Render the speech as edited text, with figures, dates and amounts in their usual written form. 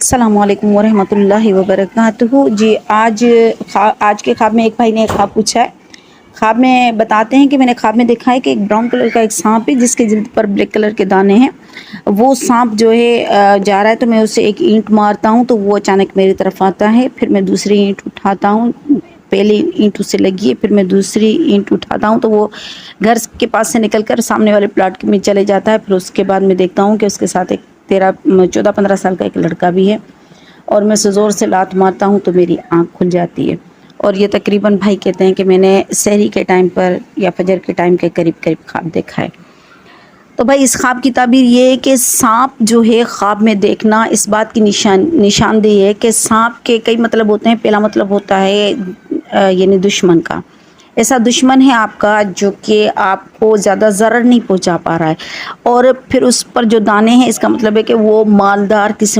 السلام علیکم ورحمۃ اللہ وبرکاتہ۔ جی آج کے خواب میں ایک بھائی نے ایک خواب پوچھا ہے۔ خواب میں بتاتے ہیں کہ میں نے خواب میں دیکھا ہے کہ ایک براؤن کلر کا ایک سانپ ہے جس کے جلد پر بلیک کلر کے دانے ہیں۔ وہ سانپ جو ہے جا رہا ہے تو میں اسے ایک اینٹ مارتا ہوں تو وہ اچانک میری طرف آتا ہے، پھر میں دوسری اینٹ اٹھاتا ہوں، پہلی اینٹ اس سے لگی ہے، پھر میں دوسری اینٹ اٹھاتا ہوں تو وہ گھر کے پاس سے نکل کر سامنے والے پلاٹ میں چلے جاتا ہے۔ پھر اس کے بعد میں دیکھتا ہوں کہ اس کے ساتھ ایک 14-15 سال کا ایک لڑکا بھی ہے، اور میں اسے زور سے لات مارتا ہوں تو میری آنکھ کھل جاتی ہے۔ اور یہ تقریباً بھائی کہتے ہیں کہ میں نے سحری کے ٹائم پر یا فجر کے ٹائم کے قریب خواب دیکھا ہے۔ تو بھائی اس خواب کی تعبیر یہ ہے کہ سانپ جو ہے خواب میں دیکھنا اس بات کی نشاندہی ہے کہ سانپ کے کئی مطلب ہوتے ہیں۔ پہلا مطلب ہوتا ہے یعنی دشمن کا، ایسا دشمن ہے آپ کا جو کہ آپ کو زیادہ ضرر نہیں پہنچا پا رہا ہے، اور پھر اس پر جو دانے ہیں اس کا مطلب ہے کہ وہ مالدار قسم